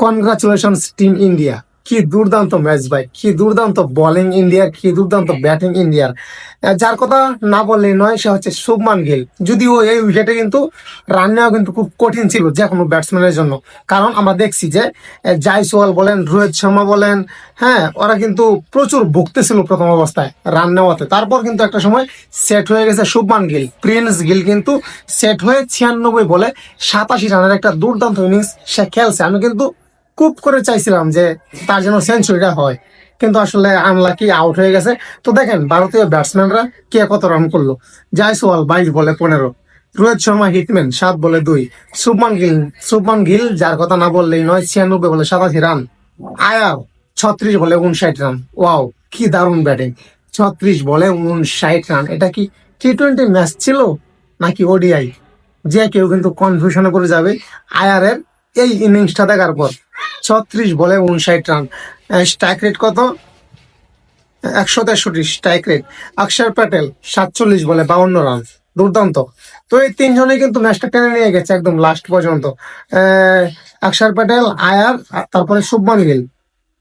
Congratulations team India. কি দুর্দান্ত match ভাই, কি দুর্দান্ত বোলিং ইন্ডিয়ার, কি দুর্দান্ত ব্যাটিং ইন্ডিয়ার। যার কথা না বললেই নয়, সে হচ্ছে শুভমান গিল। যদিও এই উইকেটে কিন্তু রান নেওয়া কিন্তু খুব কঠিন ছিল যে কোনো ব্যাটসম্যানের জন্য, কারণ আমরা দেখছি যে জয়সওয়াল বলেন, রোহিত শর্মা বলেন, হ্যাঁ, ওরা কিন্তু প্রচুর ভুগতেছিল প্রথম অবস্থায় রান নেওয়াতে। তারপর কিন্তু একটা সময় সেট হয়ে গেছে শুভমান গিল, প্রিন্স গিল কিন্তু সেট হয়ে 96 বলে 87 রানের একটা দুর্দান্ত ইনিংস সে খেলছে। আমি কিন্তু খুব করে চাইছিলাম যে তার যেন সেঞ্চুরিটা হয়, কিন্তু আসলে আনলাকি, আউট হয়ে গেছে। তো দেখেন ভারতীয় ব্যাটসম্যানরা কে কত রান করলো। জয়সওয়াল 22 বলে 15, রোহিত শর্মা হিটম্যান 7 বলে 2, শুভমান গিল যার কথা না বললেই নয় 96 বলে 87 রান, আয়ার 36 বলে 59 রান। ওয়াও, কি দারুণ ব্যাটিং! 36 বলে 59 রান, এটা কি T20 ম্যাচ ছিল নাকি ওডিআই? যে কেউ কিন্তু কনফিউশনে পড়ে যাবে আয়ারের এই ইনিংসটা দেখার পর। 36 বলে 59 রান, স্ট্রাইক রেট কত? 163 স্ট্রাইক রেট। অক্ষর প্যাটেল 47 বলে 52 রান, দুর্দান্ত। তো এই তিনজনে কিন্তু ম্যাচটা টেনে নিয়ে গেছে একদম লাস্ট পর্যন্ত। অক্ষর প্যাটেল, আয়ার, আর তারপরে শুভমান গিল।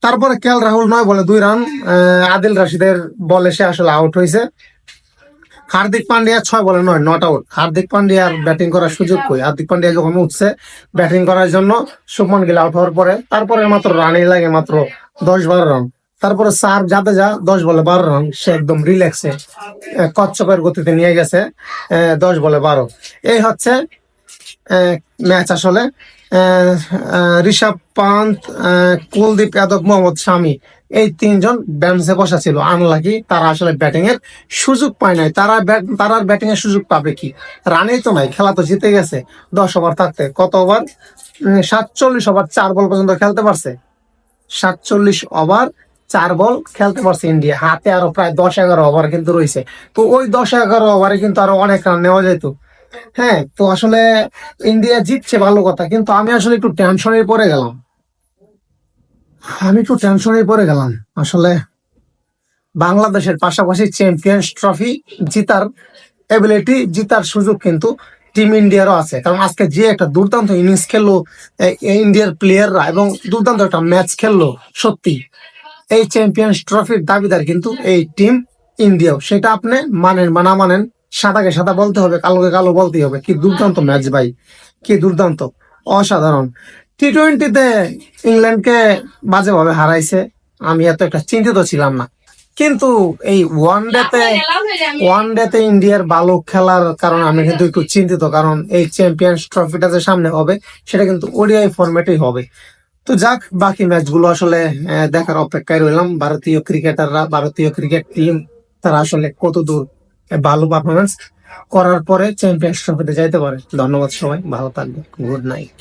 তারপরে রাহুল 9 বলে 2 রান, আদিল রাশিদের বলে সে আসলে আউট হয়েছে। হার্দিক পান্ডিয়া 6 বলে 9, নট আউট। হার্দিক পান্ডিয়ার ব্যাটিং করার সুযোগ কই? হার্দিক পান্ডিয়া যখন উঠছে ব্যাটিং করার জন্য, শুভমান গিল আউট হওয়ার পরে তারপরে মাত্র রানই লাগে মাত্র 10-12 রান। তারপরে সার জাদেজা 10 বলে 12 রান, সে একদম রিল্যাক্সে কচ্ছপের গতিতে নিয়ে গেছে 10 বলে 12। এই হচ্ছে ম্যাচ আসলে। ঋষভ পান্ত, কুলদীপ যাদব, মোহাম্মদ শামি, এই তিনজন বেঞ্চে বসা ছিল। আনলাকি, তারা আসলে ব্যাটিং এর সুযোগ পায় নাই। তারা ব্যাটিং এর সুযোগ পাবে কি? রানেই তো নাই, খেলা তো জিতে গেছে 10 ওভার থাকতে। কত ওভার? 47 ওভার 4 বল পর্যন্ত খেলতে পারছে। 47 ওভার 4 বল খেলতে পারছে ইন্ডিয়া। হাতে আরো প্রায় 10-11 ওভার কিন্তু রয়েছে। তো ওই 10-11 ওভারে কিন্তু আরো অনেক রান নেওয়া যেত। হ্যাঁ, তো আসলে ইন্ডিয়া জিতছে ভালো কথা, কিন্তু আমি আসলে একটু টেনশনে পড়ে গেলাম। আসলে বাংলাদেশের পাশাপাশি চ্যাম্পিয়ন্স ট্রফি জিতার এবিলিটি, জিতার সুযোগ কিন্তু টিম ইন্ডিয়ারও আছে। কারণ আজকে যে একটা দুর্দান্ত ইনিংস খেললো ইন্ডিয়ার প্লেয়াররা, এবং দুর্দান্ত একটা ম্যাচ খেললো, সত্যি এই চ্যাম্পিয়ন্স ট্রফির দাবিদার কিন্তু এই টিম ইন্ডিয়াও। সেটা আপনি মানেন বা না মানেন, সাদাকে সাদা বলতে হবে, কালোকে কালো বলতেই হবে। কি দুর্দান্ত ম্যাচ ভাই, কি দুর্দান্ত, অসাধারণ। T20-তে ইংল্যান্ডকে বাজেভাবে হারাইছে, আমি এত একটা চিন্তিত ছিলাম না। কিন্তু এই ওয়ান ডেতে ইন্ডিয়ার ভালো খেলার কারণে আমি কিন্তু একটু চিন্তিত, কারণ এই চ্যাম্পিয়ন্স ট্রফিটা যে সামনে হবে সেটা কিন্তু ওডিআই ফরম্যাটেই হবে। তো যাক, বাকি ম্যাচগুলো আসলে দেখার অপেক্ষায় রইলাম। ভারতীয় ক্রিকেটাররা, ভারতীয় ক্রিকেট টিম, তারা আসলে কতদূর ভালো পারফরমেন্স করার পরে চ্যাম্পিয়ন্স ট্রফিতে যাইতে পারে। ধন্যবাদ সবাই, ভালো থাকবে, গুড নাইট।